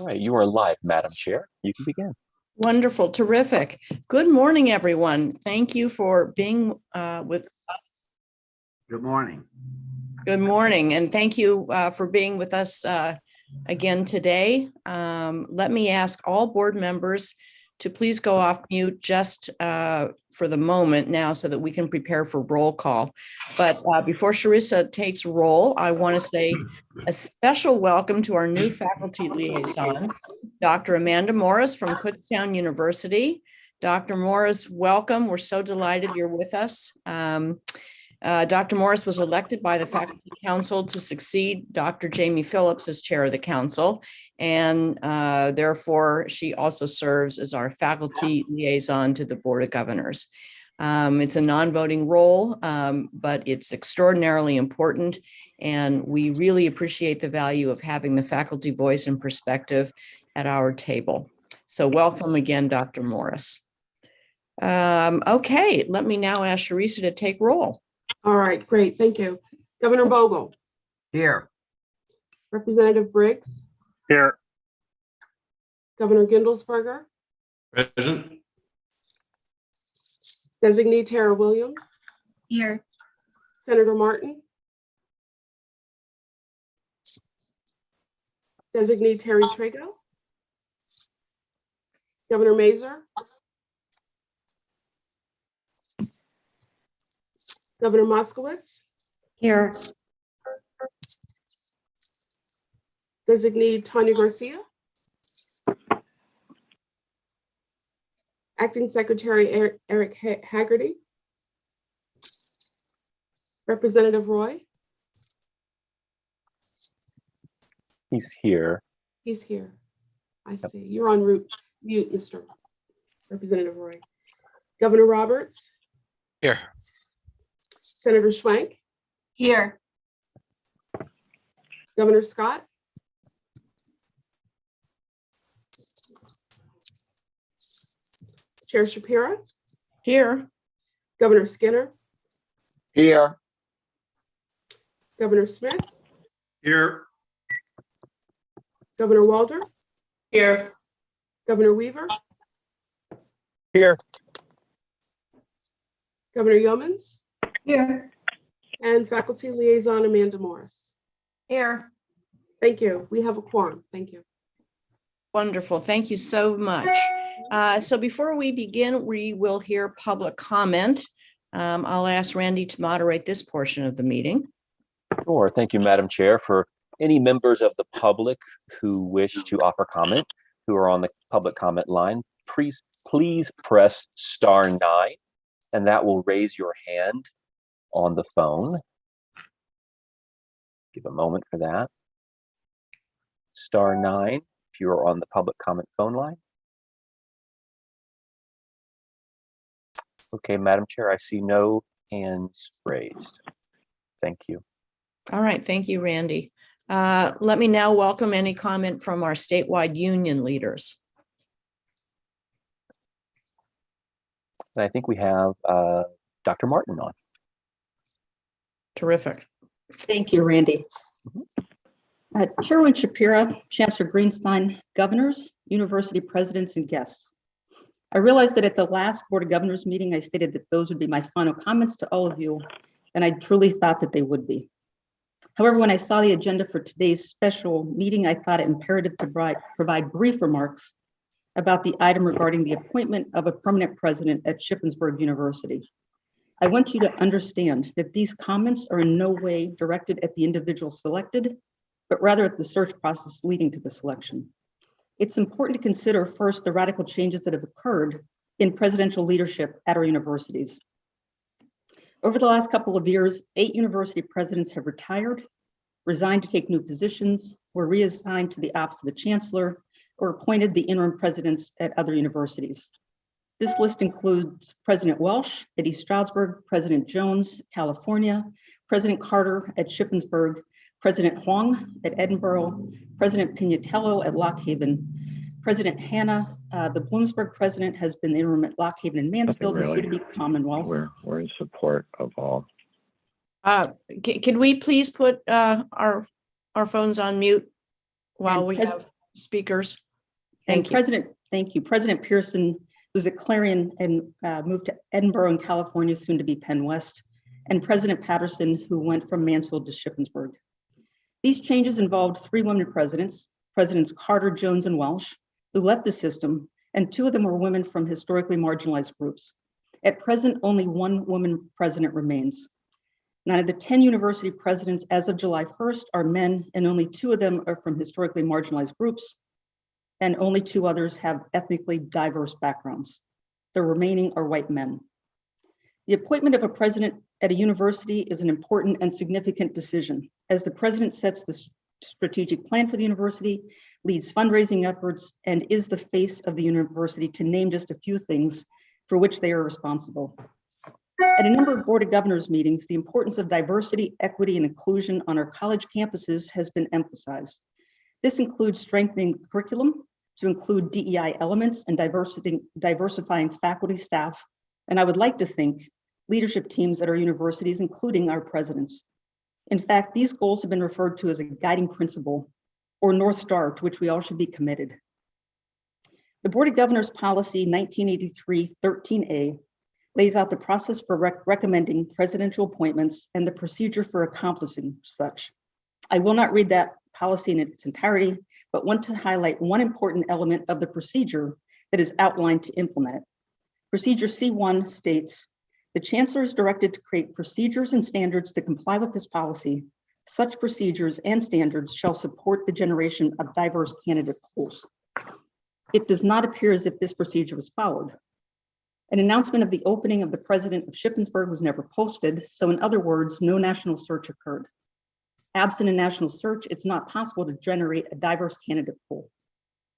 All right, you are live, Madam Chair. You can begin. Wonderful, terrific. Good morning, everyone. Thank you for being with us. Good morning. Good morning, and thank you for being with us again today. Let me ask all board members to please go off mute just for the moment now so that we can prepare for roll call. But before Charissa takes roll, I want to say a special welcome to our new faculty liaison, Dr. Amanda Morris from Kutztown University. Dr. Morris, welcome. We're so delighted you're with us. Dr. Morris was elected by the Faculty Council to succeed Dr. Jamie Phillips as chair of the council, and therefore she also serves as our faculty liaison to the Board of Governors. It's a non-voting role, but it's extraordinarily important, and we really appreciate the value of having the faculty voice and perspective at our table. So welcome again, Dr. Morris. Okay, let me now ask Charissa to take roll. All right, great, thank you. Governor Bogle. Here. Representative Briggs. Here. Governor Gindelsberger. Present. Designee Tara Williams. Here. Senator Martin. Designee Terry Trago. Governor Mazur. Governor Moskowitz. Here. Designee Tanya Garcia. Acting Secretary Eric Haggerty. Representative Roy. He's here. He's here. I see. You're on mute, Mr. Representative Roy. Governor Roberts. Here. Senator Schwank. Here. Governor Scott. Chair Shapiro. Here. Governor Skinner. Here. Governor Smith. Here. Governor Walder. Here. Governor Weaver. Here. Governor Yeomans. Here. And Faculty Liaison Amanda Morris. Here. Thank you. We have a quorum. Thank you. Wonderful. Thank you so much. So before we begin, we will hear public comment. I'll ask Randy to moderate this portion of the meeting. Sure. Thank you, Madam Chair. For any members of the public who wish to offer comment, who are on the public comment line, please press *9, and that will raise your hand on the phone. Give a moment for that. *9 if you are on the public comment phone line. Okay, Madam Chair, I see no hands raised. Thank you. All right. Thank you, Randy. Let me now welcome any comment from our statewide union leaders. And I think we have Dr. Martin on. Terrific. Thank you, Randy. Chairman Shapiro, Chancellor Greenstein, governors, university presidents, and guests. I realized that at the last Board of Governors meeting, I stated that those would be my final comments to all of you, and I truly thought that they would be. However, when I saw the agenda for today's special meeting, I thought it imperative to provide brief remarks about the item regarding the appointment of a permanent president at Shippensburg University. I want you to understand that these comments are in no way directed at the individual selected, but rather at the search process leading to the selection. It's important to consider first the radical changes that have occurred in presidential leadership at our universities. Over the last couple of years, 8 university presidents have retired, resigned to take new positions, were reassigned to the office of the chancellor, or appointed the interim presidents at other universities. This list includes President Welsh at East Stroudsburg, President Jones, California, President Carter at Shippensburg, President Huang at Edinburgh, President Pignatello at Lock Haven, President Hanna, the Bloomsburg president, has been interim at Lock Haven and Mansfield, and soon to be Commonwealth. We're in support of all. Can we please put our phones on mute while we have speakers. And Thank you. Thank you. President Pearson was at Clarion and moved to Edinburgh in California, soon to be Penn West, and President Patterson, who went from Mansfield to Shippensburg. These changes involved 3 women presidents, Presidents Carter, Jones, and Welsh, who left the system, and 2 of them were women from historically marginalized groups. At present, only 1 woman president remains. 9 of the 10 university presidents as of July 1st are men, and only 2 of them are from historically marginalized groups, and only 2 others have ethnically diverse backgrounds. The remaining are white men. The appointment of a president at a university is an important and significant decision, as the president sets the strategic plan for the university, leads fundraising efforts, and is the face of the university, to name just a few things for which they are responsible. At a number of Board of Governors meetings, the importance of diversity, equity, and inclusion on our college campuses has been emphasized. This includes strengthening curriculum to include DEI elements and diversifying faculty, staff, and I would like to think leadership teams at our universities, including our presidents. In fact, these goals have been referred to as a guiding principle or North Star to which we all should be committed. The Board of Governors Policy 1983-13A lays out the process for recommending presidential appointments and the procedure for accomplishing such. I will not read that policy in its entirety, but want to highlight one important element of the procedure that is outlined to implement it. Procedure C1 states, the Chancellor is directed to create procedures and standards to comply with this policy. Such procedures and standards shall support the generation of diverse candidate pools. It does not appear as if this procedure was followed. An announcement of the opening of the president of Shippensburg was never posted, so in other words, no national search occurred. Absent a national search, it's not possible to generate a diverse candidate pool.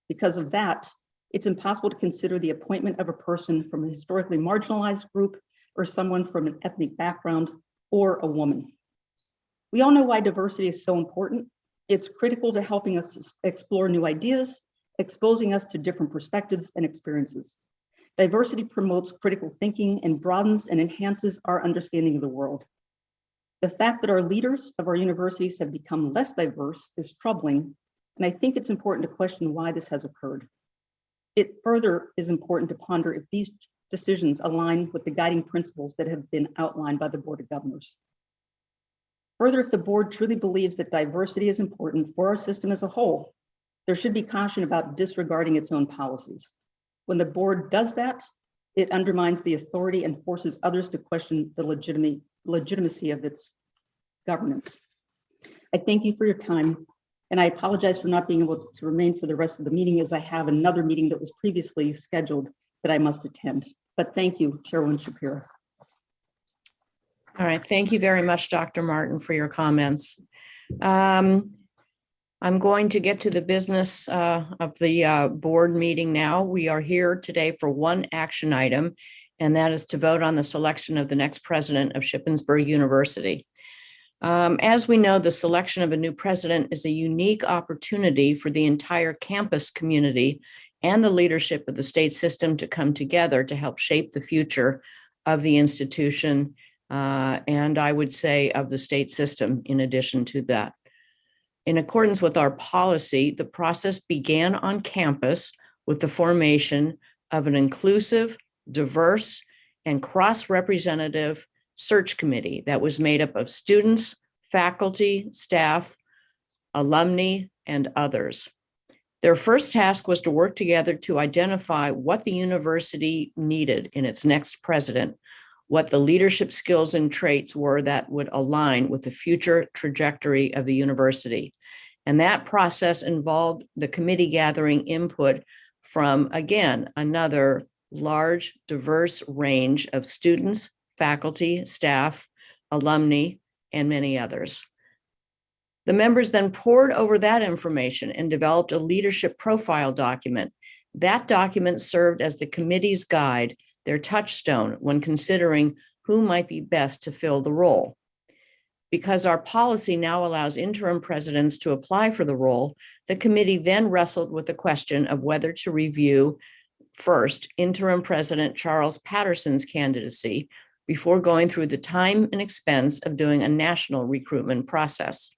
Because of that, it's impossible to consider the appointment of a person from a historically marginalized group or someone from an ethnic background or a woman. We all know why diversity is so important. It's critical to helping us explore new ideas, exposing us to different perspectives and experiences. Diversity promotes critical thinking and broadens and enhances our understanding of the world. The fact that our leaders of our universities have become less diverse is troubling, and I think it's important to question why this has occurred. It further is important to ponder if these decisions align with the guiding principles that have been outlined by the Board of Governors. Further, if the board truly believes that diversity is important for our system as a whole, there should be caution about disregarding its own policies. When the board does that, it undermines the authority and forces others to question the legitimacy of its governance. I thank you for your time, and I apologize for not being able to remain for the rest of the meeting, as I have another meeting that was previously scheduled that I must attend. But thank you, Chairwoman Shapiro. All right, thank you very much, Dr. Martin, for your comments. I'm going to get to the business of the board meeting now. We are here today for one action item, and that is to vote on the selection of the next president of Shippensburg University. As we know, the selection of a new president is a unique opportunity for the entire campus community and the leadership of the state system to come together to help shape the future of the institution, and I would say of the state system in addition to that. In accordance with our policy, the process began on campus with the formation of an inclusive, diverse, and cross-representative search committee that was made up of students, faculty, staff, alumni, and others. Their first task was to work together to identify what the university needed in its next president, what the leadership skills and traits were that would align with the future trajectory of the university. And that process involved the committee gathering input from, again, another large, diverse range of students, faculty, staff, alumni, and many others. The members then pored over that information and developed a leadership profile document. That document served as the committee's guide, their touchstone when considering who might be best to fill the role. Because our policy now allows interim presidents to apply for the role, the committee then wrestled with the question of whether to review first interim President Charles Patterson's candidacy before going through the time and expense of doing a national recruitment process.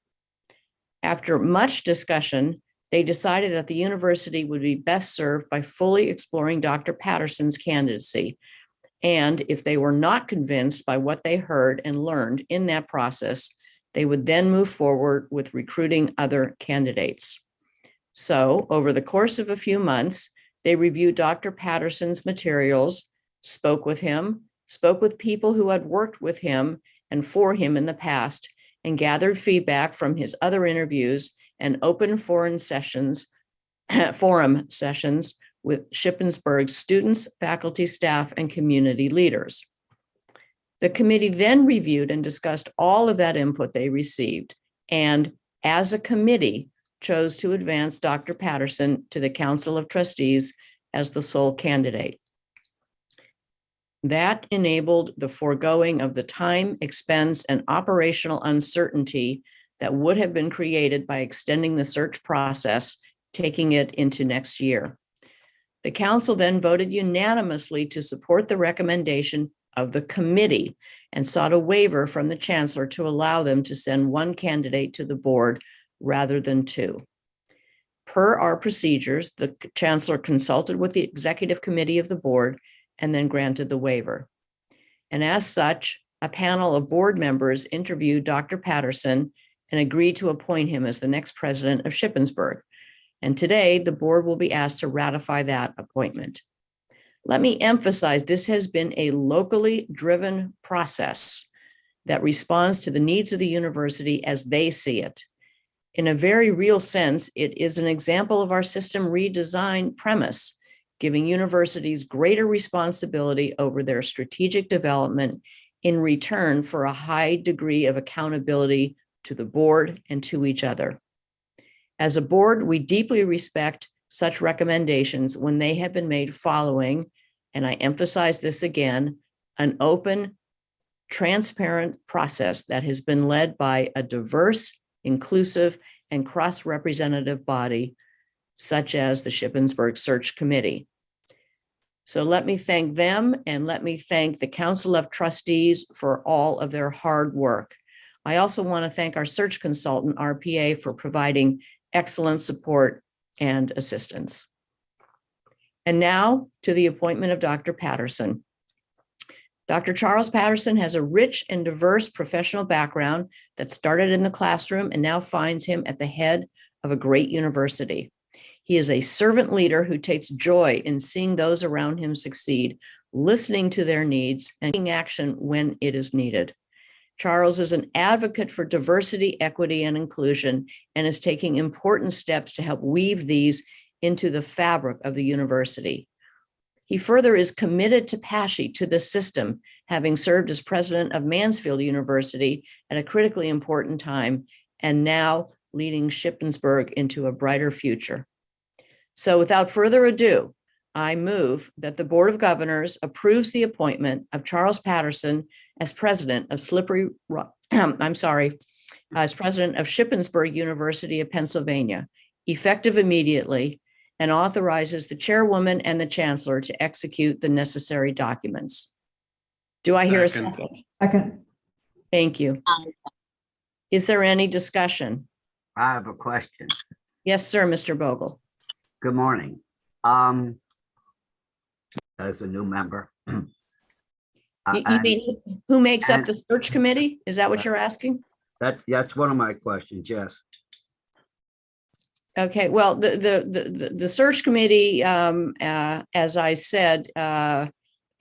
After much discussion, they decided that the university would be best served by fully exploring Dr. Patterson's candidacy. And if they were not convinced by what they heard and learned in that process, they would then move forward with recruiting other candidates. So over the course of a few months, they reviewed Dr. Patterson's materials, spoke with him, spoke with people who had worked with him and for him in the past, and gathered feedback from his other interviews and open forum sessions with Shippensburg's students, faculty, staff, and community leaders. The committee then reviewed and discussed all of that input they received, and as a committee, chose to advance Dr. Patterson to the Council of Trustees as the sole candidate. That enabled the foregoing of the time, expense, and operational uncertainty that would have been created by extending the search process, taking it into next year. The council then voted unanimously to support the recommendation of the committee and sought a waiver from the chancellor to allow them to send one candidate to the board rather than two. Per our procedures, the chancellor consulted with the executive committee of the board and then granted the waiver. And as such, a panel of board members interviewed Dr. Patterson and agreed to appoint him as the next president of Shippensburg. And today, the board will be asked to ratify that appointment. Let me emphasize, this has been a locally driven process that responds to the needs of the university as they see it. In a very real sense, it is an example of our system redesign premise, giving universities greater responsibility over their strategic development in return for a high degree of accountability to the board and to each other. As a board, we deeply respect such recommendations when they have been made following, and I emphasize this again, an open, transparent process that has been led by a diverse, inclusive, and cross-representative body, such as the Shippensburg Search Committee. So let me thank them, and let me thank the Council of Trustees for all of their hard work. I also want to thank our search consultant, RPA, for providing excellent support and assistance. And now to the appointment of Dr. Patterson. Dr. Charles Patterson has a rich and diverse professional background that started in the classroom and now finds him at the head of a great university. He is a servant leader who takes joy in seeing those around him succeed, listening to their needs, and taking action when it is needed. Charles is an advocate for diversity, equity, and inclusion, and is taking important steps to help weave these into the fabric of the university. He further is committed to PASHI, to the system, having served as president of Mansfield University at a critically important time, and now leading Shippensburg into a brighter future. So without further ado, I move that the Board of Governors approves the appointment of Charles Patterson as president of as president of Shippensburg University of Pennsylvania, effective immediately, and authorizes the chairwoman and the chancellor to execute the necessary documents. Do I hear a second? Second. Thank you. Is there any discussion? I have a question. Yes, sir, Mr. Bogle. Good morning. As a new member. You mean who makes up the search committee? Is that what you're asking? That's one of my questions, yes. Okay, well, the search committee, as I said,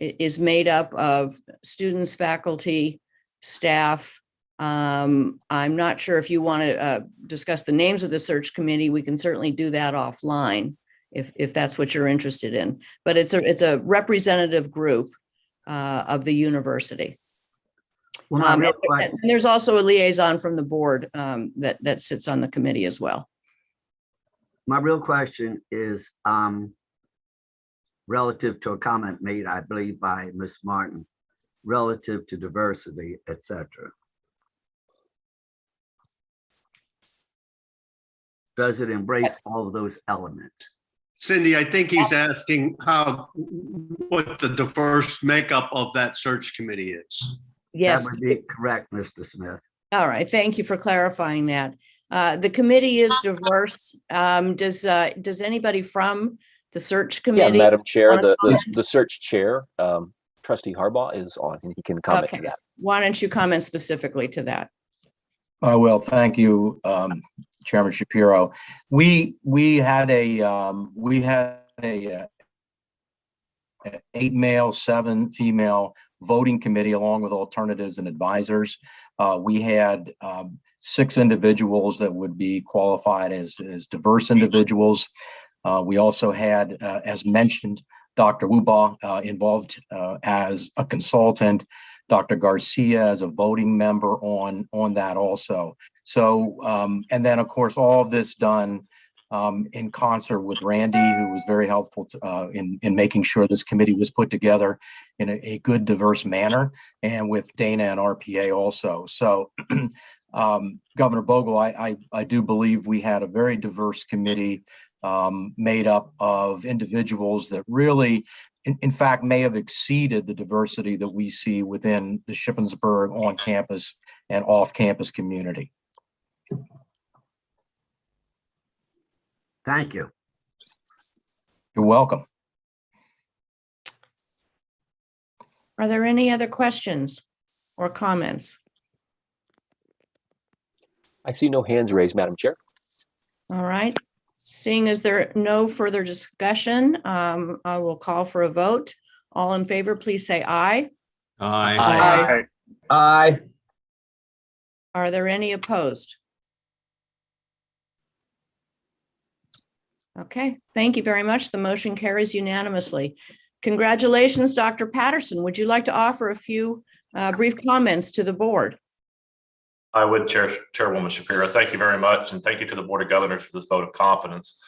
is made up of students, faculty, staff. I'm not sure if you want to discuss the names of the search committee. We can certainly do that offline if that's what you're interested in. But it's a representative group of the university. Well, my real And question, there's also a liaison from the board that sits on the committee as well. my real question is relative to a comment made, I believe, by Ms. Martin, relative to diversity, etc. Does it embrace all of those elements? Cindy, I think he's asking what the diverse makeup of that search committee is. Yes. That would be correct, Mr. Smith. All right. Thank you for clarifying that. The committee is diverse. Does anybody from the search Yeah, committee? Madam Chair, wanna the comment? search chair, Trustee Harbaugh is on, and he can comment to Okay. that. Why don't you comment specifically to that? I will. Thank you, Chairman Shapiro. We had a 8 male, 7 female voting committee along with alternatives and advisors. We had 6 individuals that would be qualified as diverse individuals. We also had, as mentioned, Dr. Wuba involved as a consultant, Dr. Garcia as a voting member on that also. So, and then of course, all of this done in concert with Randy, who was very helpful to, in making sure this committee was put together in a good, diverse manner, and with Dana and RPA also. So, Governor Bogle, I do believe we had a very diverse committee made up of individuals that really, in fact, may have exceeded the diversity that we see within the Shippensburg on-campus and off-campus community. Thank you. You're welcome. Are there any other questions or comments? I see no hands raised, Madam Chair. All right. Seeing as there no further discussion, I will call for a vote. All in favor, please say aye. Aye. Aye. Are there any opposed? Okay, thank you very much. The motion carries unanimously. Congratulations, Dr. Patterson. Would you like to offer a few brief comments to the board? I would, Chairwoman Shapiro. Thank you very much. And thank you to the Board of Governors for this vote of confidence.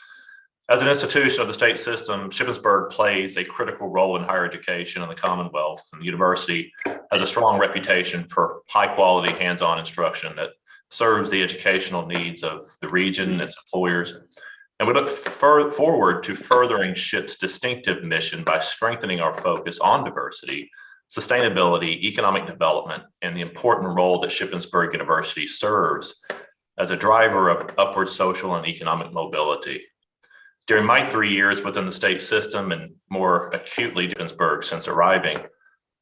As an institution of the state system, Shippensburg plays a critical role in higher education in the Commonwealth, and the university has a strong reputation for high quality hands-on instruction that serves the educational needs of the region, its employers. And we look forward to furthering SHIP's distinctive mission by strengthening our focus on diversity, sustainability, economic development, and the important role that Shippensburg University serves as a driver of upward social and economic mobility. During my 3 years within the state system, and more acutely Shippensburg since arriving,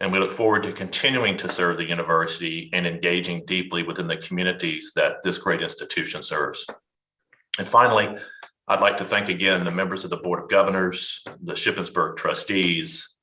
and we look forward to continuing to serve the university and engaging deeply within the communities that this great institution serves. And finally, I'd like to thank again the members of the Board of Governors, the Shippensburg trustees,